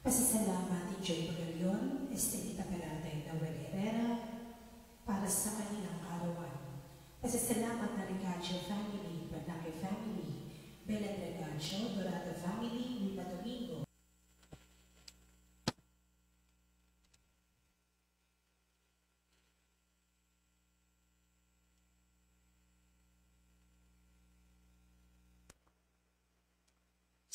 Pasasalamat ni Joy Pagalion, Estelita Peralta at Noel Herrera para sa kanilang arawan. Pasasalamat na Ricacho family, Badlake family, Belen Regacho, Dorado family, Luna Domingo.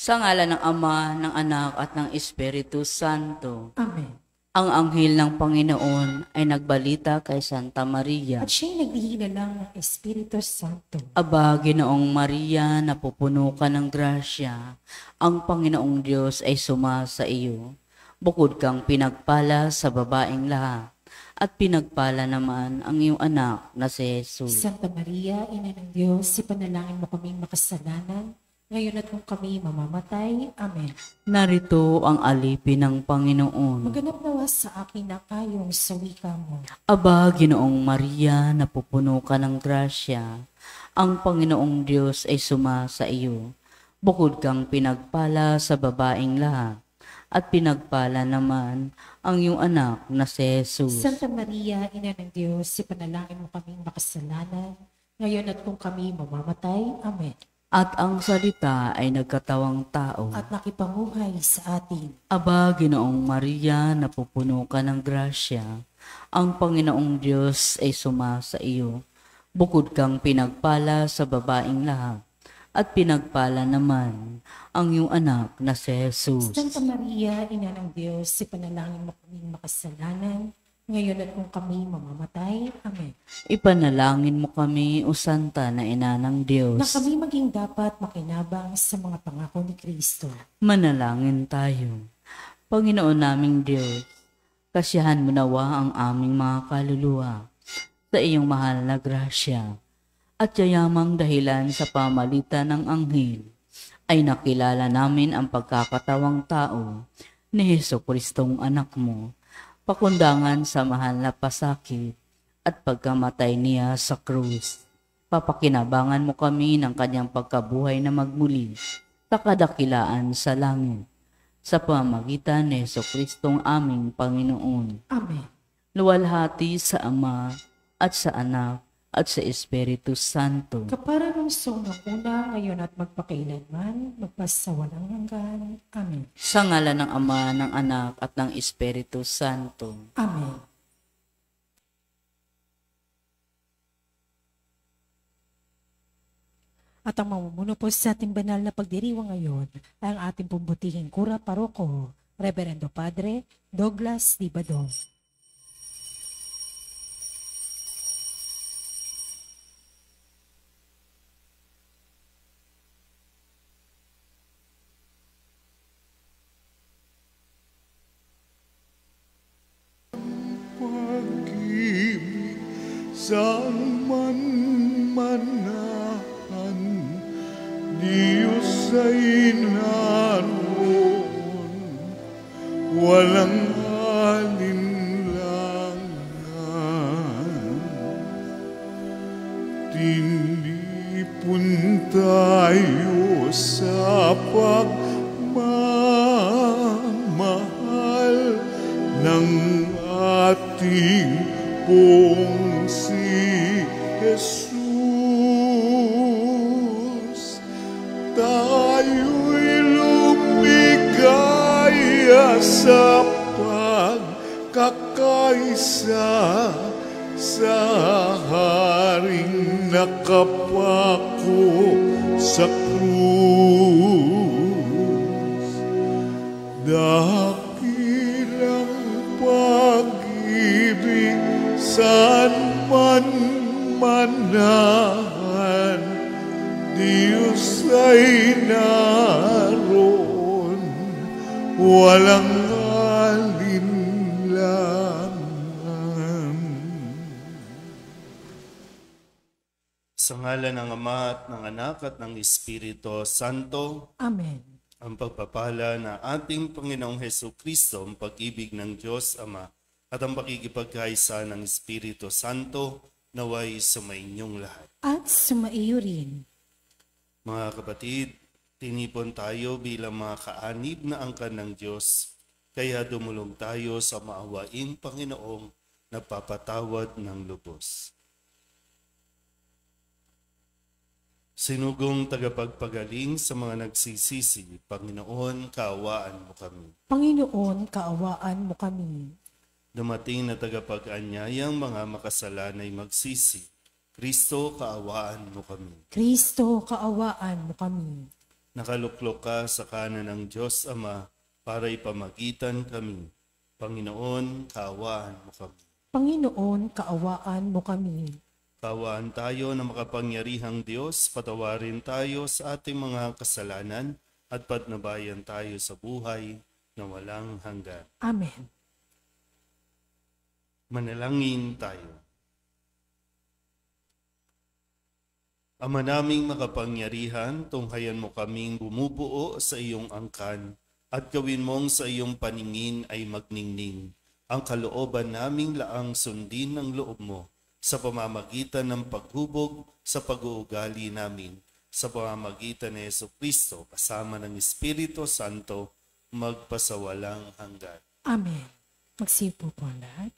Sa ngalan ng Ama, ng Anak at ng Espiritu Santo. Amen. Ang anghel ng Panginoon ay nagbalita kay Santa Maria. At siya'y naghihinalang ng Espiritu Santo. Aba, Ginoong Maria, napupuno ka ng grasya. Ang Panginoong Diyos ay sumasa iyo. Bukod kang pinagpala sa babaeng lahat. At pinagpala naman ang iyong anak na si Jesus. Santa Maria, Ina ng Diyos, ipanalangin mo kaming makasalanan, ngayon at kung kami mamamatay. Amen. Narito ang alipin ng Panginoon. Maganap nawa sa akin na kayong sa wika mo. Aba, Ginoong Maria, napupuno ka ng grasya. Ang Panginoong Diyos ay sumasa iyo. Bukod kang pinagpala sa babaeng lahat. At pinagpala naman ang iyong anak na si Jesus. Santa Maria, Ina ng Diyos, ipanalangin mo kaming makasalanan, ngayon at kung kami mamamatay. Amen. At ang salita ay nagkatawang tao. At nakipanguhay sa atin. Aba, Ginoong Maria, napupuno ka ng grasya. Ang Panginoong Diyos ay sumasa iyo. Bukod kang pinagpala sa babaeng lahat. At pinagpala naman ang iyong anak na si Jesus. Santa Maria, Ina ng Diyos, ipanalangin mo kaming makasalanan, ngayon at kung kami mamamatay. Amen. Ipanalangin mo kami, O Santa na Ina ng Diyos. Na kami maging dapat makinabang sa mga pangako ni Kristo. Manalangin tayo. Panginoon naming Diyos, kasiyahan mo nawa ang aming mga kaluluwa sa iyong mahal na grasya at yayamang dahilan sa pamalitan ng anghel ay nakilala namin ang pagkakatawang tao ni Jesucristong anak mo, pakundangan sa mahal na pasakit at pagkamatay niya sa krus. Papakinabangan mo kami ng kanyang pagkabuhay na magmuli sa kadakilaan sa langit, sa pamagitan ni Jesucristong aming Panginoon. Amen. Luwalhati sa Ama at sa Anak at sa Espiritu Santo. Kapara ng ng una, ngayon at magpakailanman, magpasawalang hanggan. Amen. Sa ngalan ng Ama, ng Anak at ng Espiritu Santo. Amen. At ang mamumuno po sa ating banal na pagdiriwang ngayon ay ang ating pumbutihing kura paroko, Reverendo Padre Douglas Dibadon. Pag-ibig saan man manahan, Diyos ay naroon, walang alinlangan. Tinipon tayo sa pagmamahal ng ating pong si Jesus. Tayo'y lumigaya sa pagkakaisa sa Haring nakapako sa krus. Dakilang pag-ibig saan man manahan, Diyos ay naroon, walang alinlangan. Sa ngalan ng Ama at ng Anak at ng Espiritu Santo. Amen. Ang pagpapala na ating Panginoong Hesukristo, ang pag-ibig ng Diyos Ama at ang pakikipagkaisa ng Espiritu Santo naway sumainyong lahat. At sumaiyo rin. Mga kapatid, tinipon tayo bilang mga kaanib na angkan ng Diyos Kaya dumulog tayo sa maawaing Panginoong nagpapatawad ng lubos. Sinugong tagapagpagaling sa mga nagsisisi, Panginoon, kaawaan mo kami. Panginoon, kaawaan mo kami. Dumating na tagapag-anyayang mga makasalanay magsisi, Kristo, kaawaan mo kami. Kristo, kaawaan mo kami. Nakaluklok ka sa kanan ng Diyos Ama para ipamagitan kami. Panginoon, kaawaan mo kami. Panginoon, kaawaan mo kami. Kaawaan tayo na makapangyarihang Diyos, patawarin tayo sa ating mga kasalanan at patnubayan tayo sa buhay na walang hanggan. Amen. Manalangin tayo. Ama naming makapangyarihan, tunghayan mo kaming bumubuo sa iyong angkan at gawin mong sa iyong paningin ay magningning. Ang kalooban naming laang sundin ng loob mo sa pamamagitan ng paghubog sa pag-uugali namin, sa pamamagitan ni Jesucristo kasama ng Espiritu Santo, magpasawalang hanggan. Amen. Magsipo po ang lahat.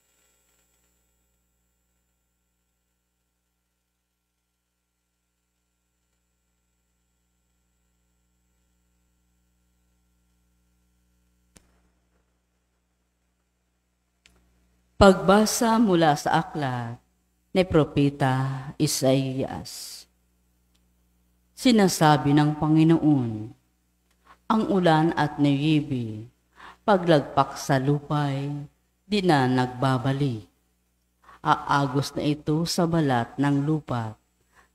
Pagbasa mula sa aklat ni Propeta Isaías. Sinasabi ng Panginoon, ang ulan at niyibi, paglagpak sa lupay, di na nagbabalik. Aagos na ito sa balat ng lupa,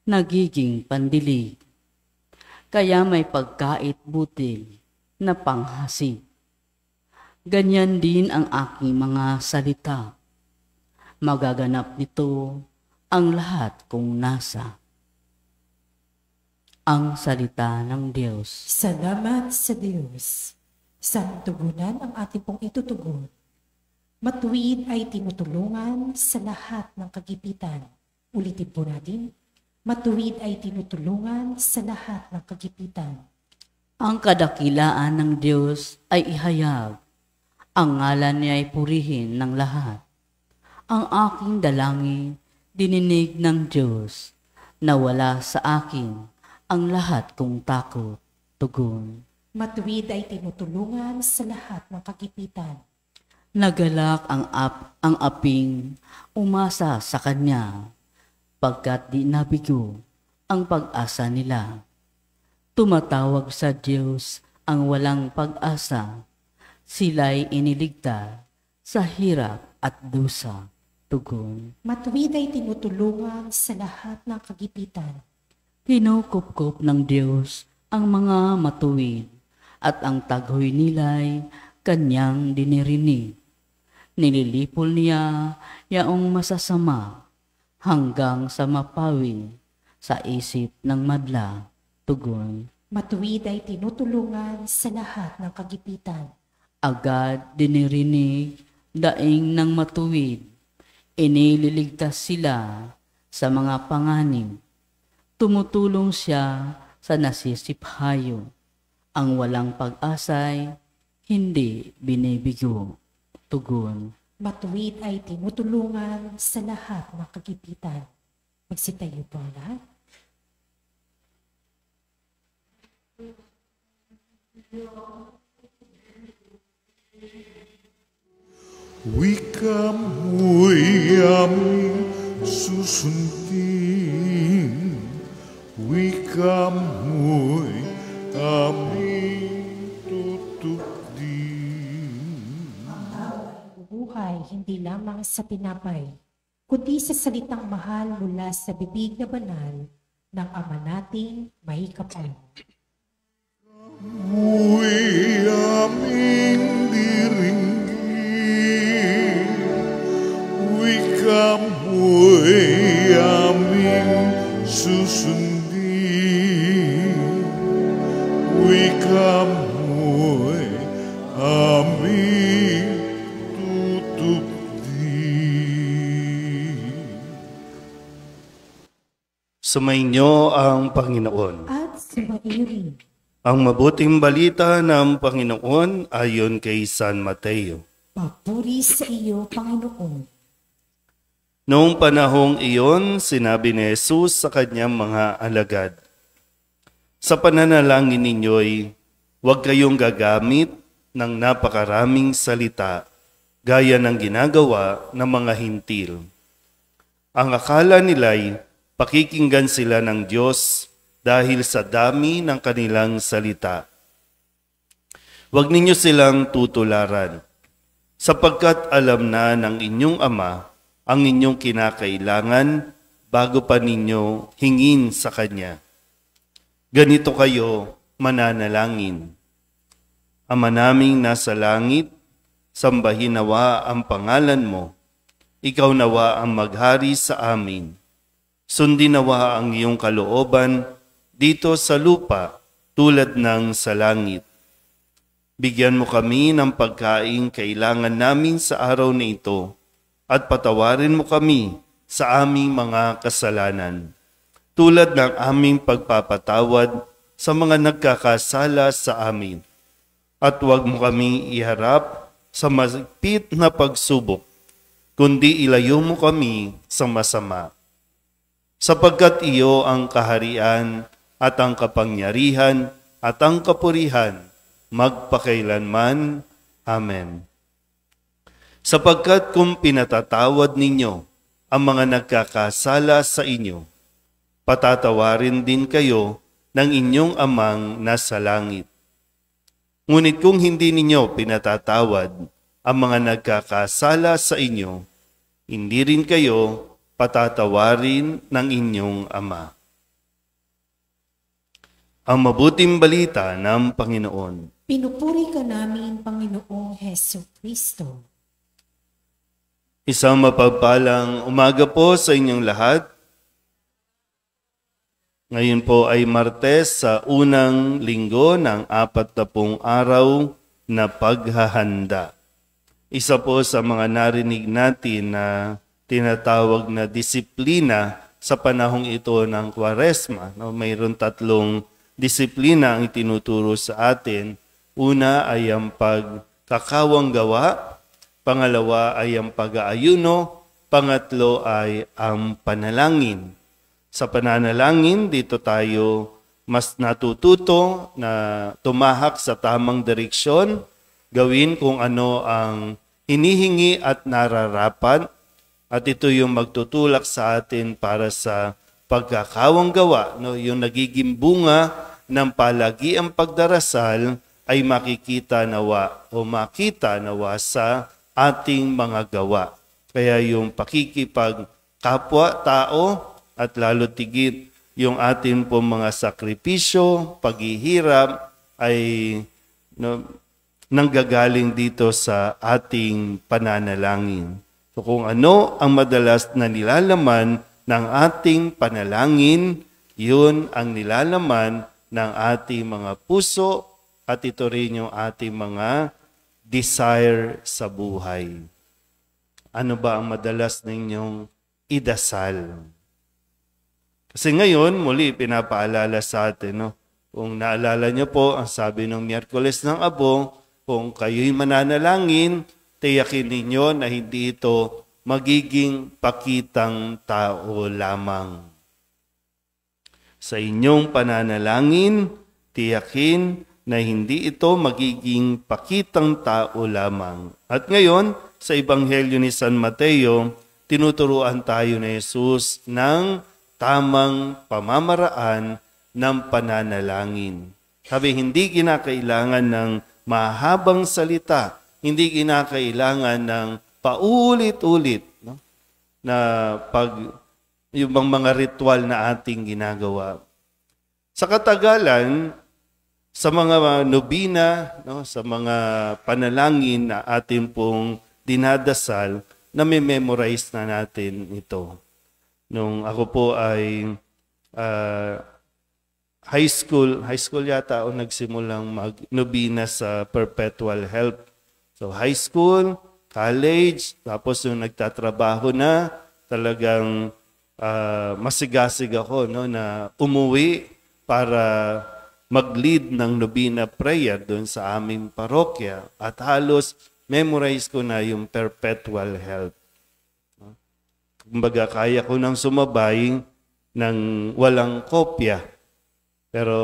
nagiging pandilig. Kaya may pagkait butil na panghasik. Ganyan din ang aking mga salita. Magaganap nito ang lahat kung nasa. Ang salita ng Diyos. Salamat sa Diyos. Sa tugunan ang ating pong itutugon. Matuwid ay tinutulungan sa lahat ng kagipitan. Ulitin po natin. Matuwid ay tinutulungan sa lahat ng kagipitan. Ang kadakilaan ng Diyos ay ihayag. Ang ngalan niya ay purihin ng lahat. Ang aking dalangin, dininig ng Diyos, nawala sa akin ang lahat kong takot, tugon. Matuwid ay tinutulungan sa lahat ng kagipitan. Nagalak ang aping, umasa sa kanya, pagkat di nabigo ang pag-asa nila. Tumatawag sa Diyos ang walang pag-asa, sila'y iniligtas sa hirap at dusa, tugon. Matuwid ay tinutulungan sa lahat ng kagipitan. Kinukupkup ng Diyos ang mga matuwid at ang taghoy nila'y kanyang dinirinig. Nililipol niya yaong masasama hanggang sa mapawi sa isip ng madla, tugon. Matuwid ay tinutulungan sa lahat ng kagipitan. Agad dinirinig daing ng matuwid, iniligtas sila sa mga panganib. Tumutulong siya sa nasisiphayo. Ang walang pag-asay, hindi binibigo. Tugon. Matuwid ay tinutulungan sa lahat ng kagipitan. Magsitayo po ang lahat. Wika mo'y aming susundin, wika mo'y aming tutupdin. Buhay hindi lamang sa tinapay, kundi sa salitang mahal mula sa bibig na banal ng Ama nating may kapal. Mo'y aming diringgin, wika mo'y aming susundin, wika mo'y aming tutupdin. Sumainyo ang Panginoon. At sumairin. Ang mabuting balita ng Panginoon ayon kay San Mateo. Papuri sa iyo, Panginoon. Noong panahong iyon, sinabi ni Jesus sa kanyang mga alagad, "Sa pananalangin ninyo'y huwag kayong gagamit ng napakaraming salita gaya ng ginagawa ng mga hintil. Ang akala nila'y pakikinggan sila ng Diyos dahil sa dami ng kanilang salita. Huwag ninyo silang tutularan, sapagkat alam na ng inyong Ama ang inyong kinakailangan bago pa ninyo hingin sa Kanya. Ganito kayo mananalangin. Ama naming nasa langit, sambahin nawa ang pangalan mo. Ikaw nawa ang maghari sa amin. Sundin nawa ang iyong kalooban dito sa lupa tulad ng sa langit. Bigyan mo kami ng pagkain kailangan namin sa araw na ito at patawarin mo kami sa aming mga kasalanan tulad ng aming pagpapatawad sa mga nagkakasala sa amin. At huwag mo kaming iharap sa mahigpit na pagsubok, kundi ilayo mo kami sa masama. Sapagkat iyo ang kaharian at ang kapangyarihan at ang kapurihan magpakailanman. Amen. Sapagkat kung pinatatawad ninyo ang mga nagkakasala sa inyo, patatawarin din kayo ng inyong Amang nasa langit. Ngunit kung hindi ninyo pinatatawad ang mga nagkakasala sa inyo, hindi rin kayo patatawarin ng inyong Ama." Ang mabuting balita ng Panginoon. Pinupuri ka namin, Panginoong Heso Kristo. Isang mapagpalang umaga po sa inyong lahat. Ngayon po ay Martes sa unang linggo ng 40 araw na paghahanda. Isa po sa mga narinig natin na tinatawag na disiplina sa panahong ito ng Kwaresma. Mayroon 3 disiplina ang itinuturo sa atin. Una ay ang pagkakawang gawa, pangalawa ay ang pag-aayuno, pangatlo ay ang panalangin. Sa pananalangin, dito tayo mas natututo na tumahak sa tamang direksyon, gawin kung ano ang hinihingi at nararapat, at ito yung magtutulak sa atin para sa pagkakawang gawa, yung nagiging bunga ng palagiang pagdarasal ay makikita nawa o makita nawa sa ating mga gawa. Kaya yung pakikipagkapwa-tao at lalo tigit yung atin po mga sakripisyo, paghihirap ay nanggagaling dito sa ating pananalangin. So kung ano ang madalas na nilalaman ng ating panalangin, yun ang nilalaman ng ating mga puso at ito rin yung ating mga desire sa buhay. Ano ba ang madalas ninyong idasal? Kasi ngayon, muli pinapaalala sa atin, kung naalala niyo po, ang sabi ng Miyerkules ng Abo, kung kayo'y mananalangin, tiyakin ninyo na hindi ito magiging pakitang tao lamang. Sa inyong pananalangin, tiyakin na hindi ito magiging pakitang tao lamang. At ngayon, sa Ebanghelyo ni San Mateo, tinuturuan tayo ni Jesus ng tamang pamamaraan ng pananalangin. Sabi, hindi kinakailangan ng mahabang salita, hindi kinakailangan ng paulit-ulit na yung mga ritual na ating ginagawa. Sa katagalan, sa mga nobina, sa mga panalangin na atin pong dinadasal, nami-memorize na natin ito. Nung ako po ay high school yata ako nagsimulang mag-nobina sa Perpetual Help. So high school, college, tapos yung nagtatrabaho na, talagang masigasig ako na umuwi para mag-lead ng Novena Prayer doon sa aming parokya at halos memorize ko na yung perpetual help. Kumbaga, kaya ko nang sumabay ng walang kopya. Pero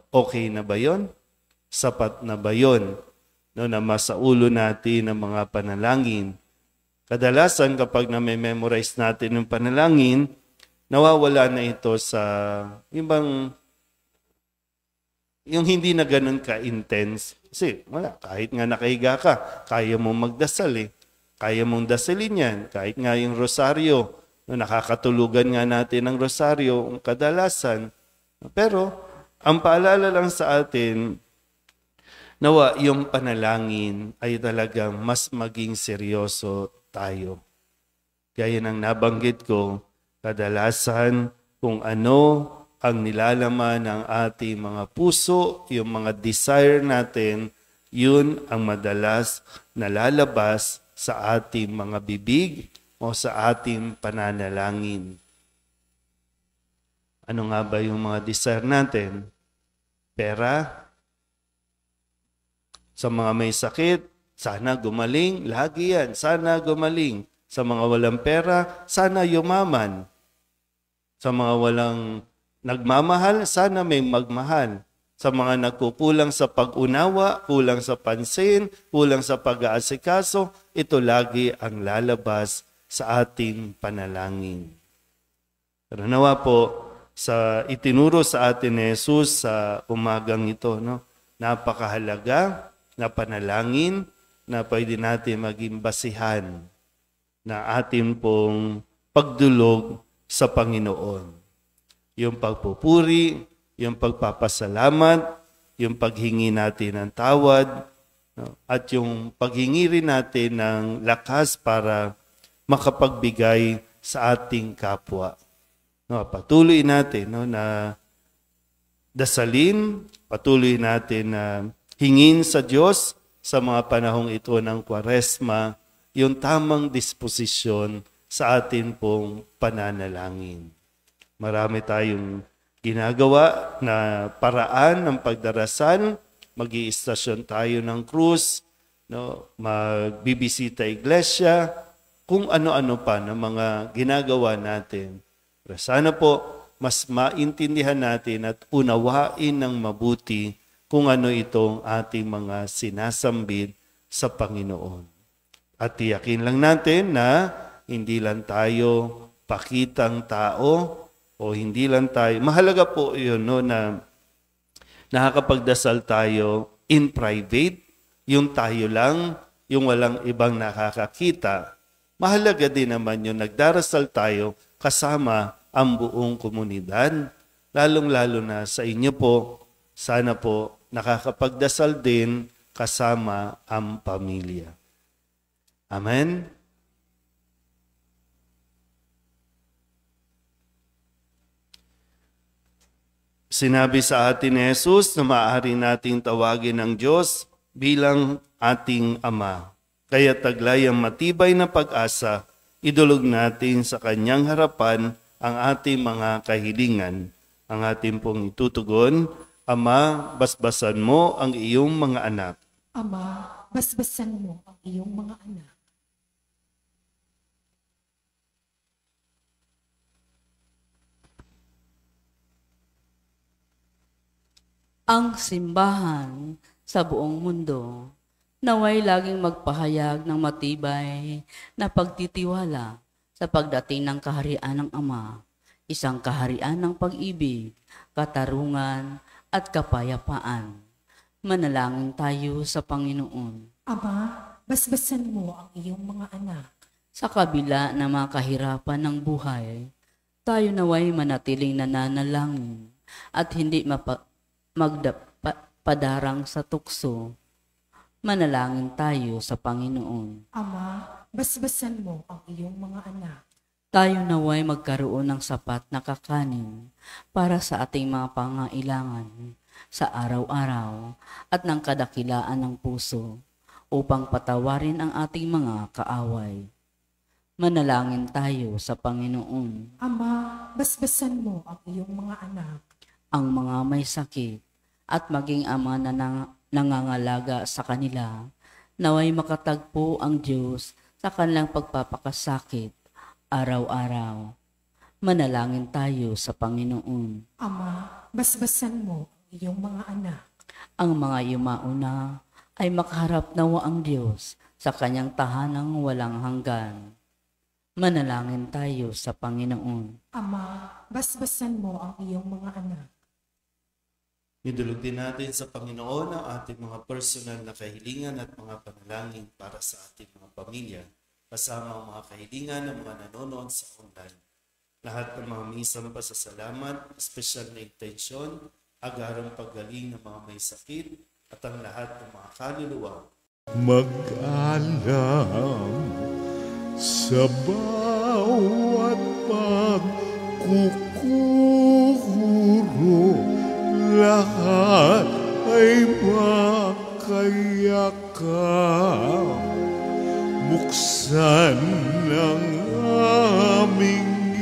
okay na ba yon? Sapat na ba yon? No, na masaulo natin ang mga panalangin. Kadalasan kapag na-memorize natin yung panalangin, nawawala na ito sa yung hindi na ganun ka-intense. Kasi wala, kahit nga nakahiga ka, kaya mong magdasal eh. Kaya mong dasalin yan. Kahit nga yung rosaryo, no, nakakatulugan nga natin ng rosaryo ang kadalasan. Pero ang paalala lang sa atin, nawa yung panalangin ay talagang mas maging seryoso tayo. Gaya ng nabanggit ko, kadalasan kung ano ang nilalaman ng ating mga puso, yung mga desire natin, yun ang madalas nalalabas sa ating mga bibig o sa ating pananalangin. Ano nga ba yung mga desire natin? Pera? Sa mga may sakit, sana gumaling, lagi yan, sana gumaling. Sa mga walang pera, sana yumaman. Sa mga walang nagmamahal, sana may magmahal. Sa mga nagkukulang sa pag-unawa, kulang sa pansin, kulang sa pag-aasikaso, ito lagi ang lalabas sa ating panalangin. Pero nawa po, sa itinuro sa atin ni Jesus sa umagang ito, no? Napakahalaga na panalangin na pwede natin maging basihan na atin pong pagdulog sa Panginoon. Yung pagpupuri, yung pagpapasalamat, yung paghingi natin ng tawad, no? At yung paghingi rin natin ng lakas para makapagbigay sa ating kapwa. No, patuloy natin, no, na dasalin, patuloy natin na hingin sa Diyos sa mga panahong ito ng Kwaresma yung tamang disposisyon sa atin pong pananalangin. Marami tayong ginagawa na paraan ng pagdarasal, mag-iistasyon tayo ng krus, no, magbibisita iglesia, kung ano-ano pa ng mga ginagawa natin. Pero sana po, mas maintindihan natin at unawain ng mabuti kung ano itong ating mga sinasambit sa Panginoon. At tiyakin lang natin na hindi lang tayo pakitang tao o hindi lang tayo. Mahalaga po yun, no, na nakakapagdasal tayo in private, yung tayo lang, yung walang ibang nakakakita. Mahalaga din naman yung nagdarasal tayo kasama ang buong komunidad. Lalong-lalo na sa inyo po, sana po nakakapagdasal din kasama ang pamilya. Amen? Sinabi sa atin ni Jesus na maaari nating tawagin ng Diyos bilang ating Ama. Kaya taglay ang matibay na pag-asa, idulog natin sa Kanyang harapan ang ating mga kahilingan. Ang ating pong itutugon, Ama, basbasan mo ang iyong mga anak. Ama, basbasan mo ang iyong mga anak. Ang simbahan sa buong mundo naway laging magpahayag ng matibay na pagtitiwala sa pagdating ng kaharian ng Ama, isang kaharian ng pag-ibig, katarungan at kapayapaan. Manalangin tayo sa Panginoon. Ama, basbasan mo ang iyong mga anak. Sa kabila ng mga kahirapan ng buhay, tayo naway manatiling nananalangin at hindi magpadarang sa tukso. Manalangin tayo sa Panginoon. Ama, basbasan mo ang iyong mga anak. Tayo naway magkaroon ng sapat na kakanin para sa ating mga pangailangan sa araw-araw at ng kadakilaan ng puso upang patawarin ang ating mga kaaway. Manalangin tayo sa Panginoon. Ama, basbasan mo ang iyong mga anak. Ang mga may sakit at maging ama na nangangalaga sa kanila. Naway makatagpo ang Diyos sa kanilang pagpapakasakit araw-araw. Manalangin tayo sa Panginoon. Ama, basbasan mo ang iyong mga anak. Ang mga yumauna ay makaharap nawa ang Diyos sa kanyang tahanang walang hanggan. Manalangin tayo sa Panginoon. Ama, basbasan mo ang iyong mga anak. Idulog din natin sa Panginoon ang ating mga personal na kahilingan at mga panalangin para sa ating mga pamilya, kasama ang mga kahilingan ng mga nanonood sa online. Lahat ng mga misang pasasalamat, espesyal na intensyon, agarang paggaling ng mga may sakit, at ang lahat ng mga kaluluwa. Mag-alam sa bawat pagkukuro, lahat ay makayakap. Buksan ang aming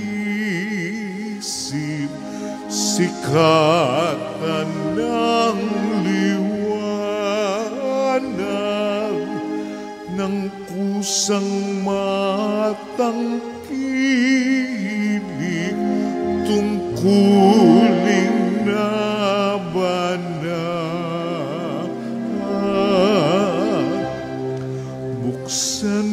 isip, sikatan ng liwanag ng kusang matang kilig, tungkuling nabanat. Buksan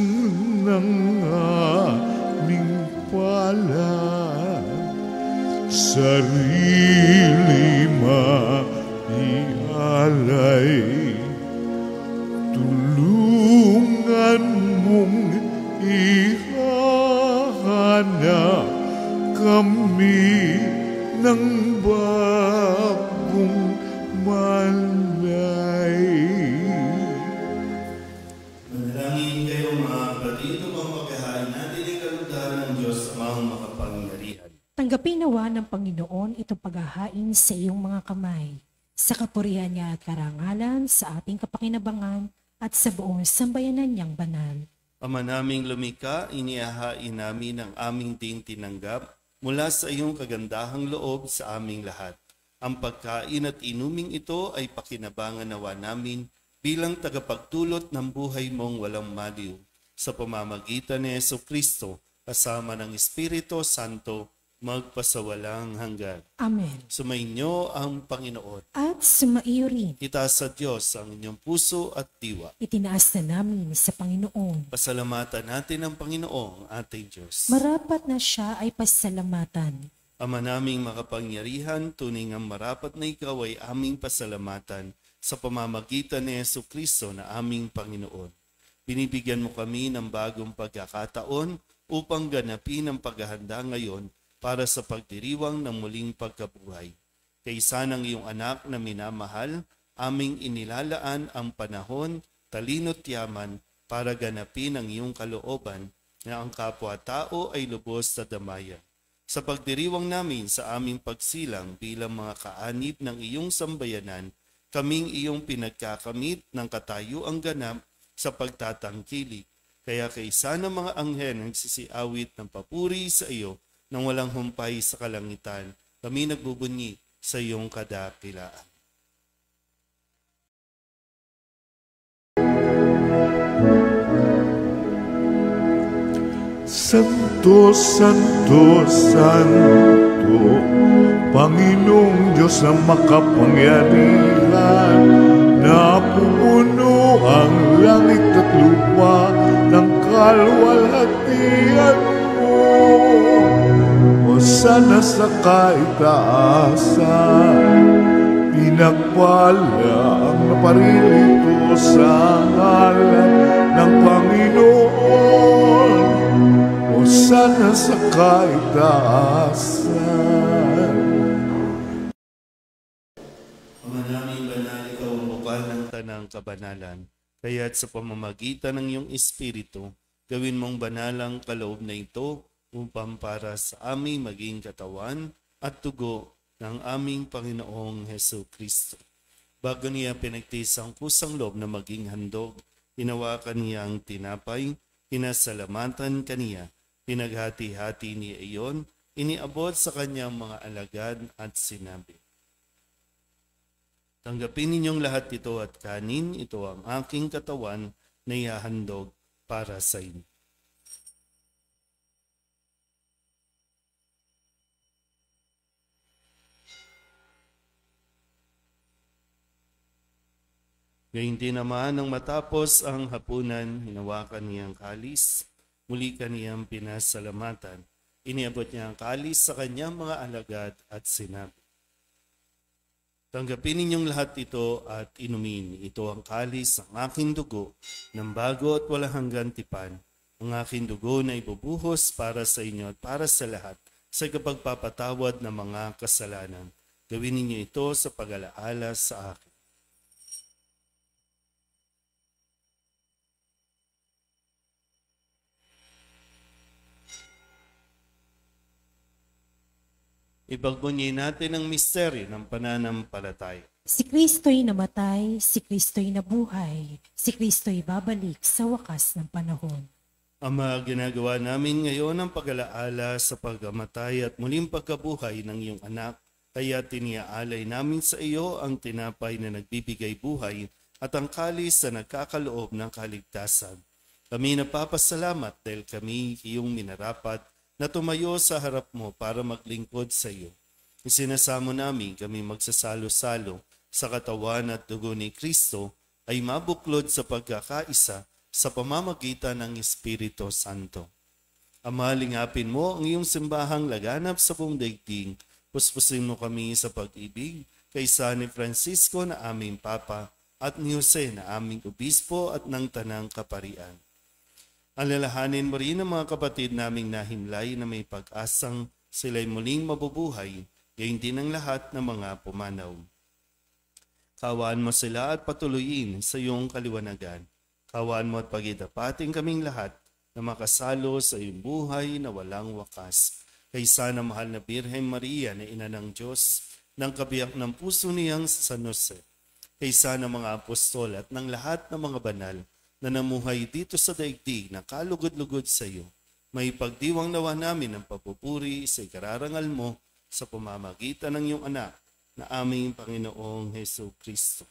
ng aming palad, sarili maialay, tulungan mong ihanap kami ng bagong malay. Manalangin kayo mga kapatid upang pagkahain natin ang kalugdan ng Diyos amang makapangyarihan. Tanggapin nawa ng Panginoon itong paghahain sa iyong mga kamay, sa kapurihan niya at karangalan, sa ating kapakinabangan, at sa buong sambayanan niyang banal. Ama naming lumika, inihahain namin ang aming ding tinanggap mula sa iyong kagandahang loob sa aming lahat. Ang pagkain at inuming ito ay pakinabangan nawa namin bilang tagapagdulot ng buhay mong walang maliw sa pamamagitan ni Jesucristo kasama ng Espiritu Santo magpasawalang hanggan. Amen. Sumainyo ang Panginoon. At sumaiyo rin, Itaas sa Diyos ang inyong puso at diwa. itinaas na namin sa Panginoon. Pasalamatan natin ang Panginoong ating Diyos. Marapat na siya ay pasalamatan. Ama naming makapangyarihan, tunay ngang marapat na ikaw ay aming pasalamatan sa pamamagitan ni Jesucristo na aming Panginoon. Binibigyan mo kami ng bagong pagkakataon upang ganapin ang paghahanda ngayon para sa pagdiriwang ng muling pagkabuhay. Kaysa ng iyong anak na minamahal, aming inilalaan ang panahon, talino't yaman para ganapin ang iyong kalooban na ang kapwa-tao ay lubos sa damayan. Sa pagdiriwang namin sa aming pagsilang bilang mga kaanib ng iyong sambayanan, kaming iyong pinagkakamit ng katayuang ganap sa pagtatangkilik. Kaya kaysa ng mga anghel nagsisiawit ng papuri sa iyo nang walang humpay sa kalangitan, kami nagbubunyi sa iyong kadakilaan. Santo, Santo, Santo, Panginoong Diyos ang makapangyarihan, napupuno ang langit at lupa ng kalwalhatian mo. Hosana sa kaitaasan, pinagpala ang naparirito sa ngalan ng Panginoon. Hosana sa kaitaasan. Ama naming banal, ikaw ang bukal ng tanang kabanalan. Kaya't sa pamamagitan ng iyong Espiritu, gawin mong banal ang kaloob na ito upang para sa aming maging katawan at tugo ng aming Panginoong Jesucristo. Bago niya pinagtiis ang kusang loob na maging handog, hinawakan niya ang tinapay, pinasalamatan kaniya, pinaghati-hati niya iyon, iniabot sa kanyang mga alagad at sinabi, Tanggapin ninyong lahat ito at kanin, ito ang aking katawan na ihahandog para sa inyo. Gayun din naman nang matapos ang hapunan, hinawakan niyang kalis, muli kaniyang pinasalamatan. Iniabot niya ang kalis sa kanyang mga alagad at sinabi, tanggapin ninyong lahat ito at inumin. Ito ang kalis ng aking dugo, ng bago at walang hanggang tipan. Ang aking dugo na ibubuhos para sa inyo at para sa lahat sa kapagpapatawad ng mga kasalanan. Gawin ninyo ito sa pag-alaala sa akin. Ipagbunyi natin ang misteryo ng pananampalataya. Si Kristo'y namatay, si Kristo'y nabuhay, si Kristo'y babalik sa wakas ng panahon. Ama, ginagawa namin ngayon ang pag-alaala sa pagkamatay at muling pagkabuhay ng iyong anak, kaya tiniaalay namin sa iyo ang tinapay na nagbibigay buhay at ang kalis na nagkakaloob ng kaligtasan. Kami napapasalamat dahil kami iyong minarapat na tumayo sa harap mo para maglingkod sa iyo. Isinasamo namin kami magsasalo-salo sa katawan at dugo ni Kristo ay mabuklod sa pagkakaisa sa pamamagitan ng Espiritu Santo. Ama, lingapin mo ang iyong simbahang laganap sa buong daigdig. Puspusin mo kami sa pag-ibig kay San Francisco na aming Papa at ni Jose na aming Obispo at ng Tanang Kaparian. Alalahanin mo rin ang mga kapatid naming nahimlay na may pag-asang sila'y muling mabubuhay, gayon din ang lahat ng mga pumanaw. Kawaan mo sila at patuloyin sa iyong kaliwanagan. Kawaan mo at pagitapating kaming lahat na makasalo sa iyong buhay na walang wakas. Kaysa na mahal na Birhen Maria na ina ng Diyos, ng kabiyak ng puso niyang San Jose, kaysa ng mga apostol at ng lahat ng mga banal na namuhay dito sa daigdig na kalugod-lugod sa iyo, may pagdiwang nawa namin ang papupuri sa ikararangal mo sa pamamagitan ng iyong anak na aming Panginoong Hesus Kristo.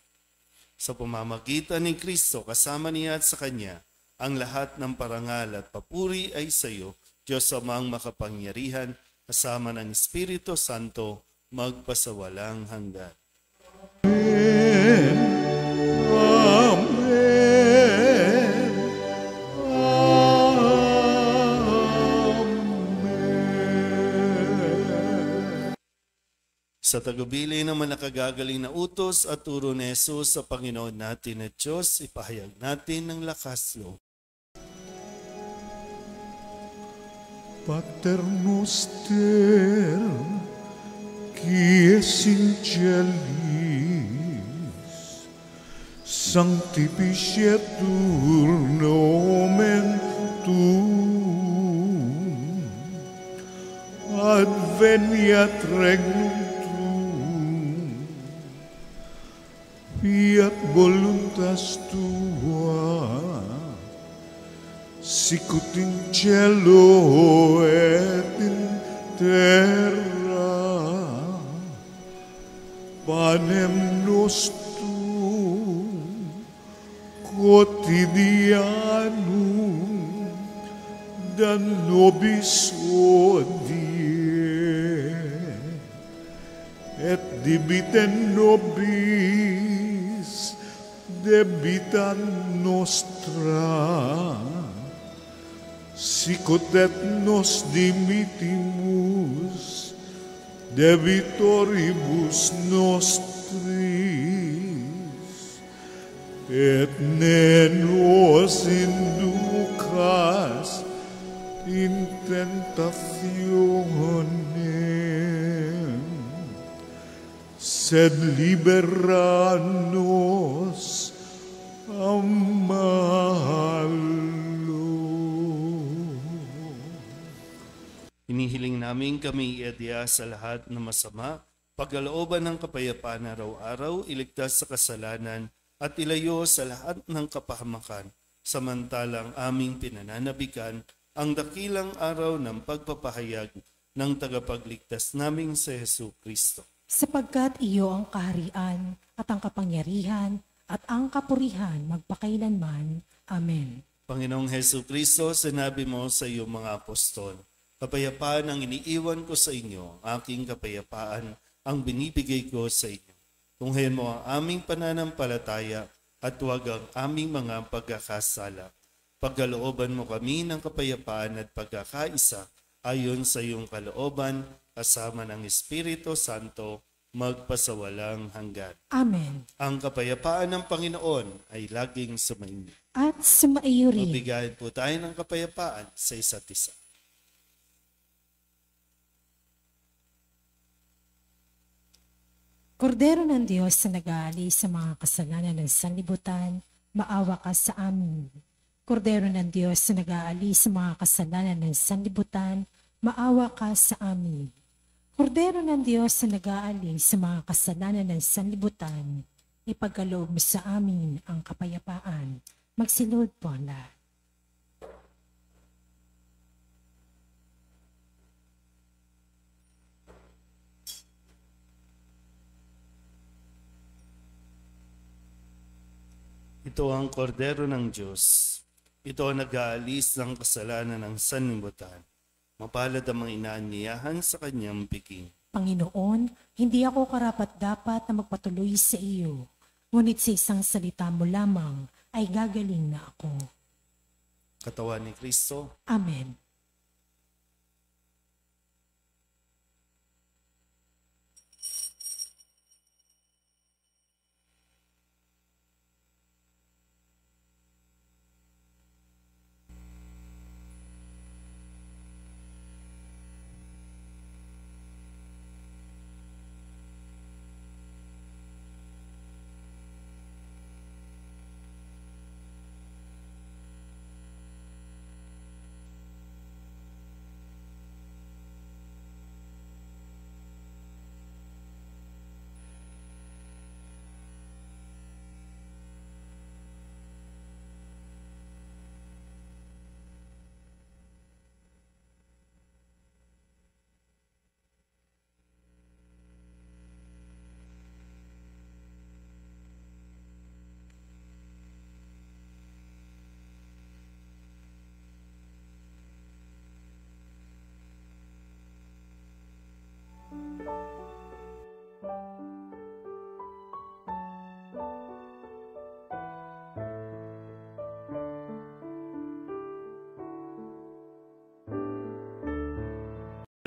Sa pamamagitan ni Kristo, kasama niya at sa Kanya, ang lahat ng parangal at papuri ay sa iyo, Diyos amang makapangyarihan, kasama ng Espiritu Santo, magpasawalang hanggan. Amen. Sa tagubilin ng manakagagaling na utos at turo ni Jesus sa Panginoon natin at Diyos, ipahayag natin ng lakas loob. Pater noster, qui es in celis, sanctificetur nomen tuum, adveniat regnum tuum, fiat voluntas tua, sicut in cielo et in terra. Panem nostrum quotidianum da nobis hodie, et debite nobis debita nostra, sicut et nos dimittimus debitoribus nostris, et ne nos inducas in tentationem, sed libera nos a malo. Hinihiling namin kami iadya sa lahat ng masama, pagkalooban ng kapayapaan araw-araw, iligtas sa kasalanan, at ilayo sa lahat ng kapahamakan, samantalang aming pinananabikan ang dakilang araw ng pagpapahayag ng tagapagligtas naming si Hesus Kristo. Sapagkat iyo ang kaharian at ang kapangyarihan at ang kapurihan magpakailanman. Amen. Panginoong Hesu Kristo, sinabi mo sa iyong mga apostol, kapayapaan ang iniiwan ko sa inyo, aking kapayapaan ang binibigay ko sa inyo. Tunghayan mo ang aming pananampalataya at huwag ang aming mga pagkakasala. Pagkalooban mo kami ng kapayapaan at pagkakaisa ayon sa iyong kalooban, kasama ng Espiritu Santo, magpasawalang hanggan. Amen. Ang kapayapaan ng Panginoon ay laging sumainyo. At sumaiyo rin. Magbigay po tayo ng kapayapaan sa isa't isa. Kordero ng Diyos na nag-aalis sa mga kasalanan ng sanlibutan, maawa ka sa amin. Kordero ng Diyos na nag-aalis sa mga kasalanan ng sanlibutan, maawa ka sa amin. Kordero ng Diyos na nag-aalis sa mga kasalanan ng sanlibutan, ipagkaloob mo sa amin ang kapayapaan. Magsilod po ang lahat. Ito ang kordero ng Diyos. Ito ang nag-aalis ng kasalanan ng sanlibutan. Mapalad ang mga inaanyayahan sa kanyang piging. Panginoon, hindi ako karapat-dapat na magpatuloy sa iyo, ngunit sa isang salita mo lamang ay gagaling na ako. Katawan ni Kristo. Amen.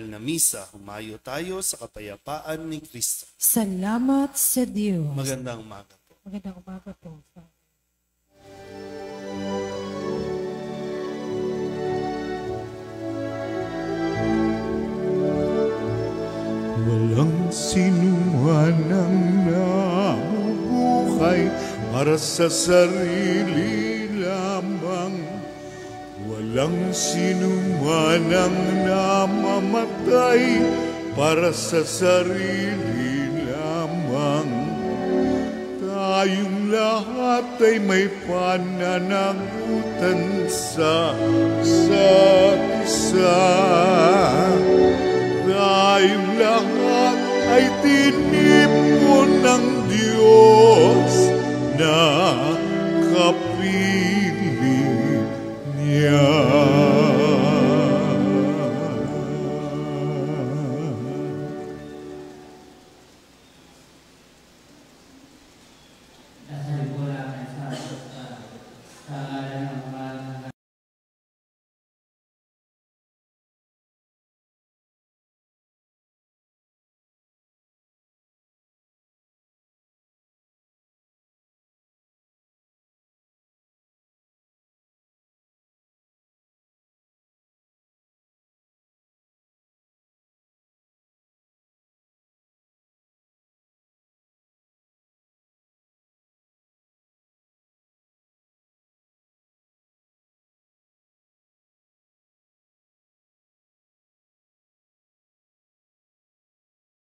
Na misa, humayo tayo sa kapayapaan ni Kristo. Salamat sa Diyos. Magandang umaga po. Magandang umaga po. Walang sinuman ang nabubuhay para sa sarili lamang. Walang sinuman ang namamatay para sa sarili lamang. Tayong lahat ay may pananagutan sa isa't isa. Tayong lahat ay tinipon ng Diyos na kapili niya. Nasa liburan sa ngalan ng